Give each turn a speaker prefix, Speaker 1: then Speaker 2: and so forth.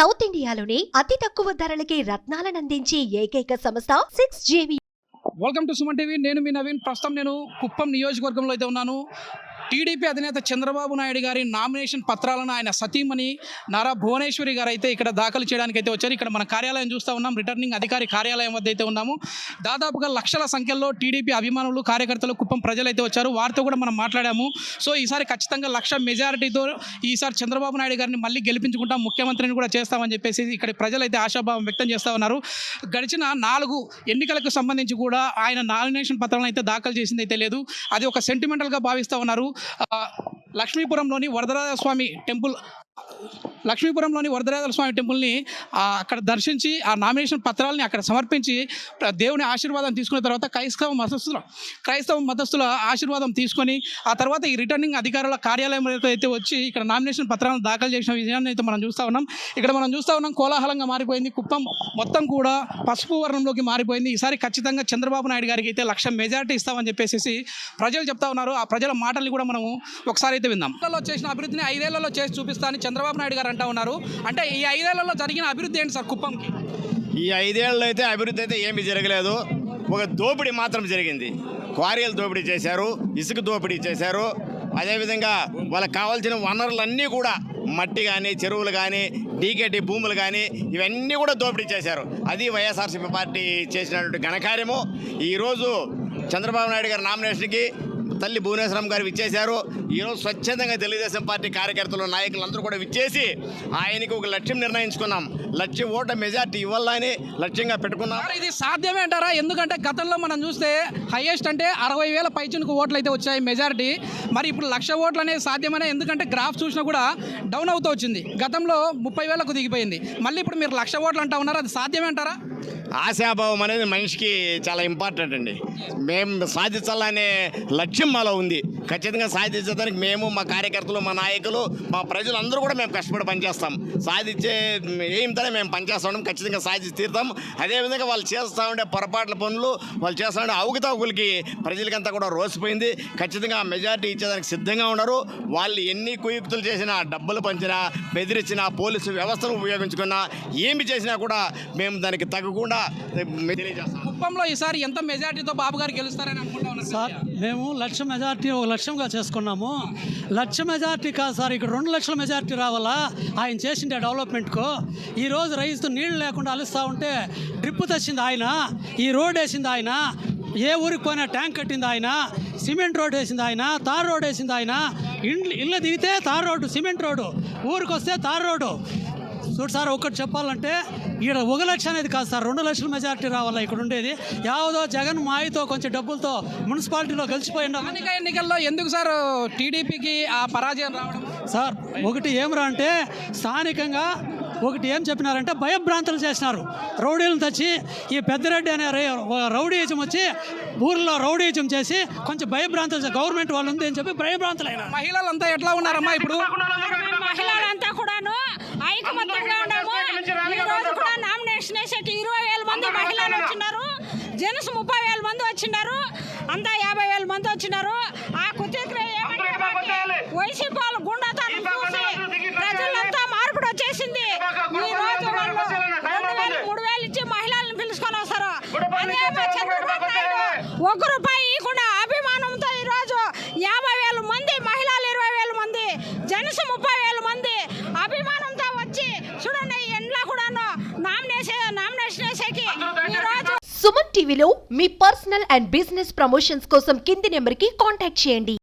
Speaker 1: South ఇండియాలోని అతి తక్కువ ధరలకి రత్నాలను అందించే ఏకైక సంస్థ 6JV.
Speaker 2: Welcome to Suman TV. నేను మీ నవీన్. ప్రస్తుతం నేను కుప్పం నియోజకవర్గంలో అయితే ఉన్నాను. టీడీపీ అధినేత చంద్రబాబు నాయుడు గారి నామినేషన్ పత్రాలను ఆయన సతీమణి నారా భువనేశ్వరి గారు అయితే ఇక్కడ దాఖలు చేయడానికి అయితే వచ్చారు. ఇక్కడ మన కార్యాలయం చూస్తూ ఉన్నాం. రిటర్నింగ్ అధికారి కార్యాలయం వద్ద అయితే ఉన్నాము. దాదాపుగా లక్షల సంఖ్యలో టీడీపీ అభిమానులు, కార్యకర్తలు, కుప్పం ప్రజలు అయితే వచ్చారు. వారితో కూడా మనం మాట్లాడాము. సో ఈసారి ఖచ్చితంగా 1,00,000 మెజారిటీతో ఈసారి చంద్రబాబు నాయుడు గారిని మళ్ళీ గెలిపించుకుంటాం, ముఖ్యమంత్రిని కూడా చేస్తామని చెప్పేసి ఇక్కడ ప్రజలు అయితే ఆశాభావం వ్యక్తం చేస్తూ ఉన్నారు. గడిచిన 4 ఎన్నికలకు సంబంధించి కూడా ఆయన నామినేషన్ పత్రాలను అయితే దాఖలు చేసింది అయితే లేదు. అది ఒక సెంటిమెంటల్గా భావిస్తూ ఉన్నారు. లక్ష్మీపురంలోని వరదరాజ స్వామి టెంపుల్ని అక్కడ దర్శించి ఆ నామినేషన్ పత్రాలని అక్కడ సమర్పించి దేవుని ఆశీర్వాదం తీసుకున్న తర్వాత క్రైస్తవ మతస్థుల ఆశీర్వాదం తీసుకొని ఆ తర్వాత ఈ రిటర్నింగ్ అధికారుల కార్యాలయం అయితే వచ్చి ఇక్కడ నామినేషన్ పత్రాలను దాఖలు చేసిన విషయాన్ని అయితే మనం చూస్తూ ఉన్నాం. ఇక్కడ మనం చూస్తూ ఉన్నాం, కోలాహలంగా మారిపోయింది. కుప్పం మొత్తం కూడా పసుపు వర్ణంలోకి మారిపోయింది. ఈసారి ఖచ్చితంగా చంద్రబాబు నాయుడు గారికి అయితే 1,00,000 మెజారిటీ ఇస్తామని చెప్పేసి ప్రజలు చెప్తా ఉన్నారు. ఆ ప్రజల మాటల్ని కూడా మనము ఒకసారి అయితే విందాం. చేసిన అభివృద్ధిని 5 ఏళ్లలో చేసి చూపిస్తానని చంద్రబాబు నాయుడు గారు అంటూ ఉన్నారు. అంటే ఈ 5 ఏళ్లలో జరిగిన అభివృద్ధి ఏంటి సార్ కుప్పంకి?
Speaker 3: ఈ 5 ఏళ్ళలో అయితే అభివృద్ధి అయితే ఏమీ జరగలేదు. ఒక దోపిడీ మాత్రం జరిగింది. క్వారీలు దోపిడీ చేశారు, ఇసుక దోపిడీ చేశారు. అదేవిధంగా వాళ్ళకి కావాల్సిన వనరులన్నీ కూడా మట్టి కానీ, చెరువులు కానీ, డీకేటీ భూములు కానీ ఇవన్నీ కూడా దోపిడీ చేశారు. అది వైఎస్ఆర్సీపీ పార్టీ చేసినటువంటి ఘనకార్యము. ఈరోజు చంద్రబాబు నాయుడు గారి నామినేషన్కి తల్లి భువనేశ్వరం గారు విచ్చేశారు. ఈరోజు స్వచ్ఛందంగా తెలుగుదేశం పార్టీ కార్యకర్తలు, నాయకులందరూ కూడా విచ్చేసి ఆయనకి ఒక లక్ష్యం నిర్ణయించుకున్నాం. 1,00,000 ఓట్ల మెజార్టీ ఇవ్వాలని లక్ష్యంగా పెట్టుకున్నాం.
Speaker 2: ఇది సాధ్యమే అంటారా? ఎందుకంటే గతంలో మనం చూస్తే హైయెస్ట్ అంటే 60,000 పైచునికి ఓట్లు అయితే వచ్చాయి మెజారిటీ. మరి ఇప్పుడు 1,00,000 ఓట్లు అనేది సాధ్యమనే? ఎందుకంటే గ్రాఫ్ చూసినా కూడా డౌన్ అవుతూ వచ్చింది. గతంలో 30,000కు దిగిపోయింది. మళ్ళీ ఇప్పుడు మీరు 1,00,000 ఓట్లు అంటా ఉన్నారు. అది సాధ్యమే అంటారా?
Speaker 3: ఆశాభావం అనేది మనిషికి చాలా ఇంపార్టెంట్ అండి. మేము సాధించాలనే లక్ష్యం మాలో ఉంది. ఖచ్చితంగా సాధించడానికి మేము, మా కార్యకర్తలు, మా నాయకులు, మా ప్రజలు అందరూ కూడా మేము కష్టపడి పనిచేస్తాం. సాధించే ఏంటనే మేము పనిచేస్తాం. ఖచ్చితంగా సాధించి తీరుతాం. అదేవిధంగా వాళ్ళు చేస్తూ ఉండే పొరపాట్ల పనులు, వాళ్ళు చేస్తూ ఉండే అవకతవకలకి ప్రజలకంతా కూడా రోసిపోయింది. ఖచ్చితంగా మెజారిటీ ఇచ్చేదానికి సిద్ధంగా ఉన్నారు. వాళ్ళు ఎన్ని కుయుక్తులు చేసినా, డబ్బులు పంచినా, బెదిరించినా, పోలీసు వ్యవస్థను ఉపయోగించుకున్నా, ఏమి చేసినా కూడా మేము దానికి తగ్గకుండా తెలియజేస్తాం.
Speaker 2: కుప్పంలో ఈసారి ఎంత మెజారిటీతో బాబు గారు గెలుస్తారని అనుకుంటా ఉన్నారు
Speaker 4: సార్? మేము 1,00,000 మెజార్టీ ఒక లక్ష్యంగా చేసుకున్నాము. 1,00,000 మెజార్టీ కాదు సార్, ఇక్కడ 2,00,000 మెజార్టీ రావాలా ఆయన చేసిండే డెవలప్మెంట్కు. ఈరోజు రైతు నీళ్లు లేకుండా అలుస్తూ ఉంటే డ్రిప్ తెచ్చింది ఆయన, ఈ రోడ్ వేసింది ఆయన, ఏ ఊరికి పోయినా ట్యాంక్ కట్టింది ఆయన, సిమెంట్ రోడ్ వేసింది ఆయన, తార్ రోడ్ వేసింది ఆయన. ఇల్లు దిగితే తార్ రోడ్డు, సిమెంట్ రోడ్డు, ఊరికి వస్తే తార్ రోడ్డు. చూడు సార్, ఒక్కటి చెప్పాలంటే ఇక్కడ 1,00,000 అనేది కాదు సార్, 2,00,000 మెజారిటీ రావాలా ఇక్కడ ఉండేది. యావదో జగన్ మాయతో కొంచెం డబ్బులతో మున్సిపాలిటీలో గెలిచిపోయిన
Speaker 2: ఎన్నికల్లో ఎందుకు సార్ టీడీపీకి ఆ పరాజయం రావడం?
Speaker 4: సార్ ఒకటి ఏమరా అంటే స్థానికంగా ఒకటి ఏం చెప్పినారంటే భయభ్రాంతులు చేసినారు. రౌడీలను తెచ్చి ఈ పెద్దరెడ్డి అనే రౌడీయిజం వచ్చి ఊర్లో రౌడీయిజం చేసి కొంచెం భయభ్రాంతులు, గవర్నమెంట్ వాళ్ళు ఉంది అని చెప్పి భయభ్రాంతులు అయినా.
Speaker 2: మహిళలంతా ఎట్లా ఉన్నారమ్మా ఇప్పుడు?
Speaker 5: మహిళలంతా కూడాను ఐకమత్యంగా ఉన్నాము. ఈ రోజు కూడా నామినేషన్ వేసేకి 20,000 మంది మహిళలు వచ్చినారు. జెంట్స్ 30,000 మంది వచ్చినారు. అంతా 50,000 మంది వచ్చినారు. ఆ కుతీక్రియ వైసీపీ వాళ్ళు గుండాతనం చూసి ప్రజలంతా మార్పుడు వచ్చేసింది. ఈ రోజు వాళ్ళు 2,000, 3,000 ఇచ్చి మహిళలను పిలుచుకొని వస్తారు. అదే చంద్రబాబు నాయుడు ₹1 ఇవ్వకుండా అభిమానంతో ఈరోజు 50,000 మంది మహిళలు, 20,000 మంది జెంట్స్, 30,000 మంది అభిమానంతో వచ్చి చూడండి. ఎండ్లో కూడాను నామినేషన్ వేసేకి ఈరోజు.
Speaker 1: సుమన్ టీవీలో మీ పర్సనల్ అండ్ బిజినెస్ ప్రమోషన్స్ కోసం కింది నెంబర్కి కాంటాక్ట్ చేయండి.